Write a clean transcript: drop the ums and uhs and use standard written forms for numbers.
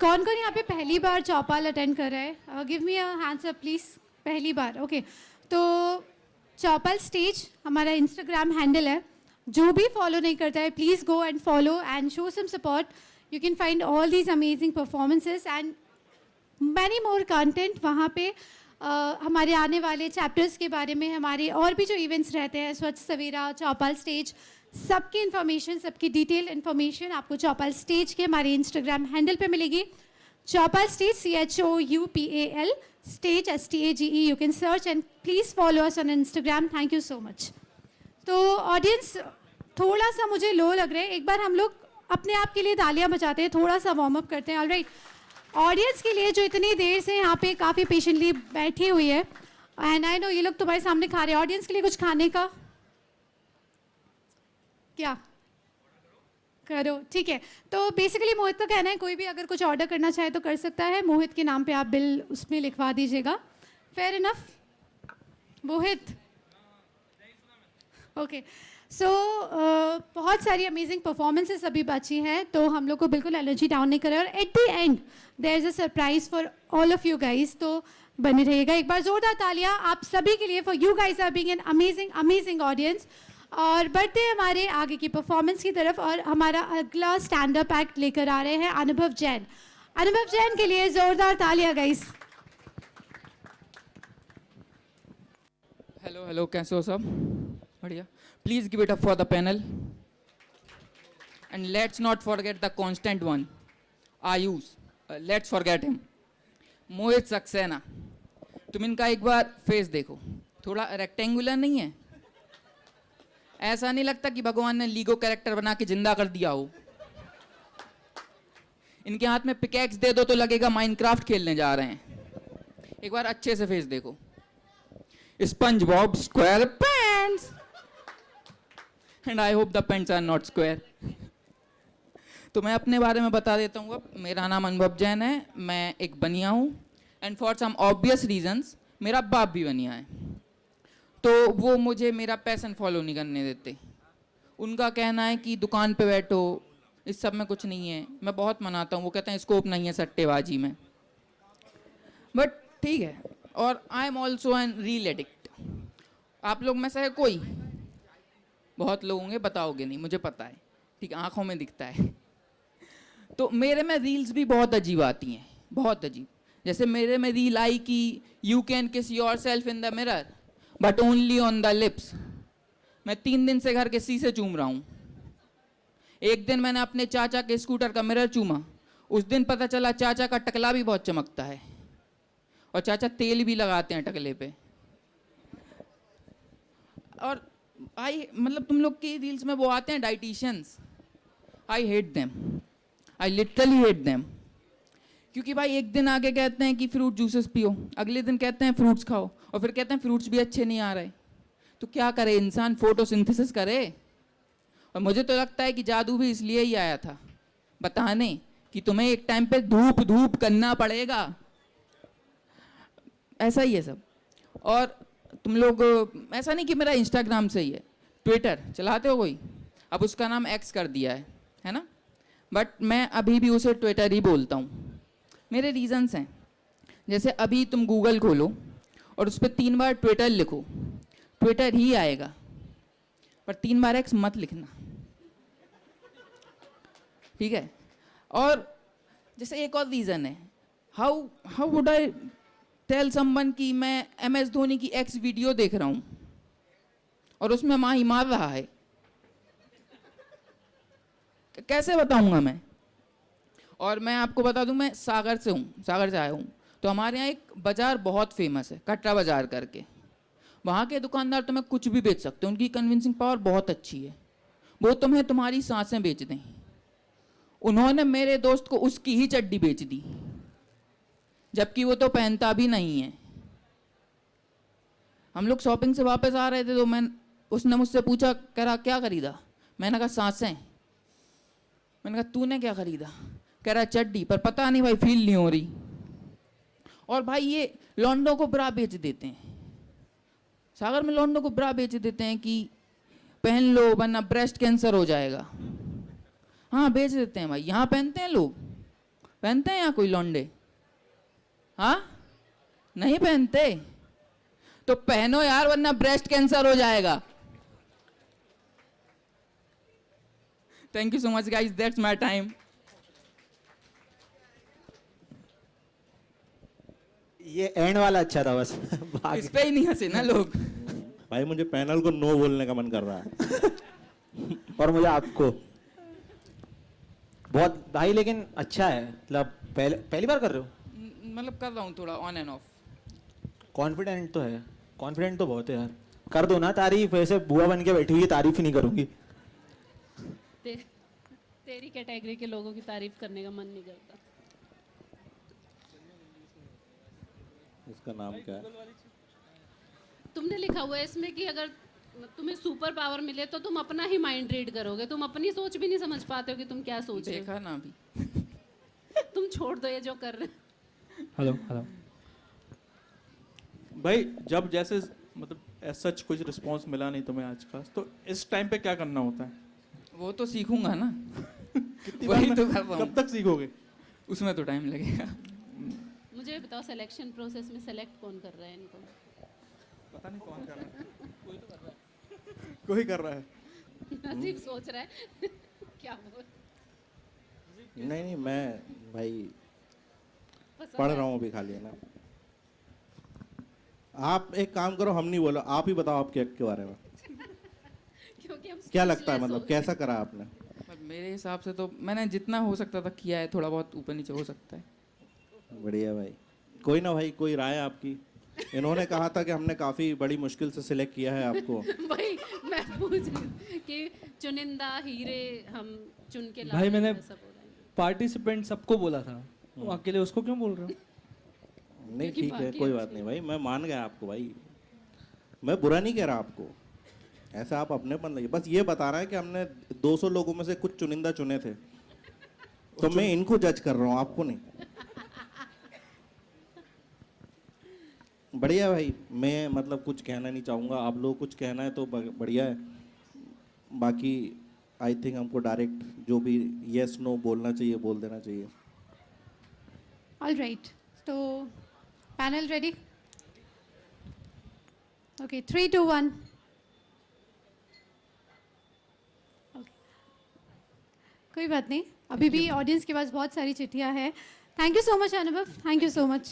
कौन कौन यहाँ पे पहली बार चौपाल अटेंड कर रहा है? Give me a hands up please. पहली बार, ओके. तो चौपाल स्टेज हमारा इंस्टाग्राम हैंडल है. जो भी फॉलो नहीं करता है, please go and follow and show some support. You can find all these amazing performances and many more content वहाँ पे. हमारे आने वाले चैप्टर्स के बारे में, हमारे और भी जो इवेंट्स रहते हैं, स्वच्छ सवेरा, चौपाल स्टेज, सबकी इन्फॉर्मेशन, सबकी डिटेल इन्फॉर्मेशन आपको चौपाल स्टेज के हमारे इंस्टाग्राम हैंडल पे मिलेगी. Choupal stage, CHOUPAL stage, STAGE. You can search and please follow us on Instagram. Thank you so much. तो ऑडियंस थोड़ा सा मुझे लो लग रहा है, एक बार हम लोग अपने आप के लिए तालियां बजाते हैं, थोड़ा सा वार्म अप करते हैं. ऑलराइट. ऑडियंस के लिए जो इतनी देर से यहाँ पे काफ़ी पेशेंटली बैठी हुई है, एंड आई नो ये लोग तुम्हारे सामने खा रहे हैं, ऑडियंस के लिए कुछ खाने का क्या करो? ठीक है. तो बेसिकली मोहित का कहना है कोई भी अगर कुछ ऑर्डर करना चाहे तो कर सकता है. मोहित के नाम पे आप बिल उसमें लिखवा दीजिएगा. फेयर इनफ मोहित? ओके. सो बहुत सारी अमेजिंग परफॉर्मेंसेस अभी बची हैं, तो हम लोग को बिल्कुल एनर्जी डाउन नहीं करें. और at the end there is a surprise for all of you guys. तो बने रहिएगा. एक बार जोरदार तालियां आप सभी के लिए. For you guys are being an amazing amazing audience. और बढ़ते हैं हमारे आगे की परफॉर्मेंस की तरफ, और हमारा अगला स्टैंड अप एक्ट लेकर आ रहे हैं अनुभव जैन. अनुभव जैन के लिए जोरदार तालियां गाइस. हेलो हेलो, कैसे हो सब? बढ़िया. Please give it up for the panel and let's not forget the constant one, Ayush. Let's forget him. Mohit Saxena. तुम इनका एक बार फेस देखो, थोड़ा रेक्टेंगुलर नहीं है? ऐसा नहीं लगता कि भगवान ने लीगो कैरेक्टर बना के जिंदा कर दिया हो? इनके हाथ में पिकैक्स दे दो तो लगेगा माइनक्राफ्ट खेलने जा रहे हैं. एक बार अच्छे से फेस देखो. SpongeBob SquarePants, and I hope the pants are not square. तो मैं अपने बारे में बता देता हूँ. अब मेरा नाम अनुभव जैन है, मैं एक बनिया हूँ, and for some obvious reasons मेरा बाप भी बनिया है. तो वो मुझे मेरा पैशन फॉलो नहीं करने देते. उनका कहना है कि दुकान पे बैठो, इस सब में कुछ नहीं है. मैं बहुत मनाता हूँ, वो कहते हैं स्कोप नहीं है सट्टेबाजी में. बट ठीक है. और I am also an reel addict. आप लोग में से है कोई? बहुत लोग होंगे, बताओगे नहीं, मुझे पता है. ठीक है, आंखों में दिखता है. तो मेरे में रील्स भी बहुत अजीब आती हैं, बहुत अजीब. जैसे मेरे में रील आई कि यू कैन किस your self in the mirror but only on the lips. मैं 3 दिन से घर के शीशे चूम रहा हूँ. एक दिन मैंने अपने चाचा के स्कूटर का मिरर चूमा. उस दिन पता चला चाचा का टकला भी बहुत चमकता है, और चाचा तेल भी लगाते हैं टकले पे. और आई मतलब तुम लोग की रील्स में वो आते हैं dietitians. I hate them, I literally hate them. क्योंकि भाई एक दिन आगे कहते हैं कि फ्रूट जूसेस पियो, अगले दिन कहते हैं फ्रूट्स खाओ, और फिर कहते हैं फ्रूट्स भी अच्छे नहीं आ रहे. तो क्या करे इंसान? फोटोसिंथेसिस करे. और मुझे तो लगता है कि जादू भी इसलिए ही आया था, बताने कि तुम्हें एक टाइम पे धूप धूप करना पड़ेगा. ऐसा ही है सब. और तुम लोग, ऐसा नहीं कि मेरा इंस्टाग्राम से ही है, ट्विटर चलाते हो कोई? अब उसका नाम एक्स कर दिया है ना? बट मैं अभी भी उसे ट्विटर ही बोलता हूँ. मेरे रीजंस हैं. जैसे अभी तुम गूगल खोलो और उस पर 3 बार ट्विटर लिखो, ट्विटर ही आएगा, पर 3 बार एक्स मत लिखना, ठीक है? और जैसे एक और रीज़न है, how would I tell someone कि मैं MS धोनी की एक्स वीडियो देख रहा हूँ और उसमें माही मार रहा है? कैसे बताऊंगा मैं? और मैं आपको बता दूं, मैं सागर से हूँ, सागर से आया हूँ. तो हमारे यहाँ एक बाज़ार बहुत फेमस है, कटरा बाज़ार करके. वहाँ के दुकानदार तुम्हें कुछ भी बेच सकते हैं, उनकी कन्विंसिंग पावर बहुत अच्छी है. वो तुम्हें तुम्हारी सांसें बेच दें. उन्होंने मेरे दोस्त को उसकी ही चड्डी बेच दी, जबकि वो तो पहनता भी नहीं है. हम लोग शॉपिंग से वापस आ रहे थे, तो उसने मुझसे पूछा, कह रहा क्या खरीदा? मैंने कहा सांसें. मैंने कहा तूने क्या खरीदा? कह रहा चड्डी, पर पता नहीं भाई फील नहीं हो रही. और भाई ये लॉन्डो को ब्रा बेच देते हैं, सागर में लॉन्डो को ब्रा बेच देते हैं कि पहन लो वरना ब्रेस्ट कैंसर हो जाएगा. हाँ बेच देते हैं भाई, यहाँ पहनते हैं लोग. पहनते हैं यहाँ कोई लौंडे? हाँ, नहीं पहनते? तो पहनो यार, वरना ब्रेस्ट कैंसर हो जाएगा। Thank you so much guys, that's my time. ये एंड वाला अच्छा था बस। इस पे ही नहीं हंसे ना लोग। भाई मुझे पैनल को नो बोलने का मन कर रहा है। और मुझे आपको बहुत भाई, लेकिन अच्छा है, मतलब पहली बार कर रहे हो? मतलब कर रहा हूँ थोड़ा ऑन एंड ऑफ। कॉन्फिडेंट तो है, कॉन्फिडेंट तो बहुत है यार। कर दो ना तारीफ, ऐसे बुआ बन के बैठी हुई है, तारीफ ही नहीं करूंगी। तेरी कैटेगरी के लोगों की तारीफ करने का मन नहीं करता। इसका नाम क्या है? तुमने लिखा हुआ है इसमें कि अगर तुम्हें सुपर पावर मिले तो तुम अपना ही माइंड रीड करोगे। तुम अपनी सोच भी नहीं समझ पाते हो कि तुम क्या सोच रहे देखा ना अभी। हो। तुम छोड़ दो ये जो कर रहे हो। Hello hello. भाई जब जैसे मतलब सच कुछ रिस्पांस मिला नहीं तुम्हें आज का, तो इस टाइम पे क्या करना होता है? वो तो सीखूंगा ना। कितनी वही बार तो कर रहा कब हूँ। तक सीखोगे? उसमें तो टाइम लगेगा। मुझे बताओ, सिलेक्शन प्रोसेस में सेलेक्ट कौन कर रहा है इनको? पता नहीं कौन कर रहा है। कोई कर रहा है। नसीब सोच रहा है। क्या बोल नहीं नहीं, मैं भाई पसंद पढ़ है? रहा हूँ अभी खाली, है ना। आप एक काम करो, हम नहीं बोलो, आप ही बताओ आपके एक्ट के बारे में। क्योंकि हम क्या लगता है, speechless मतलब हो कैसा करा आपने? मेरे हिसाब से तो मैंने जितना हो सकता था किया है, थोड़ा बहुत ऊपर नीचे हो सकता है। बढ़िया भाई। कोई ना भाई, कोई राय आपकी? इन्होंने कहा था कि हमने काफी बड़ी मुश्किल से सिलेक्ट किया है आपको। भाई मैं पूछ रही हूँ कि चुनिंदा हीरे हम चुन के भाई मैंने ऐसा बोल रहे हैं। पार्टिसिपेंट सबको बोला था, वो अकेले उसको क्यों बोल रहे हो? नहीं क्योंकि ठीक है, बाकी कोई अच्छे बात नहीं भाई, मैं मान गया आपको भाई। मैं बुरा नहीं कह रहा आपको, ऐसा आप अपनेपन लगे, बस ये बता रहा है कि हमने 200 लोगों में से कुछ चुनिंदा चुने थे, तो मैं इनको जज कर रहा हूँ, आपको नहीं। बढ़िया भाई, मैं मतलब कुछ कहना नहीं चाहूँगा, आप लोग कुछ कहना है तो बढ़िया है। बाकी आई थिंक हमको डायरेक्ट जो भी यस नो बोलना चाहिए बोल देना चाहिए। All right. So, panel ready? Okay, 3, 2, 1. Okay. कोई बात नहीं, अभी भी ऑडियंस के पास बहुत सारी चिट्ठियां हैं। थैंक यू सो मच अनुभव, थैंक यू सो मच।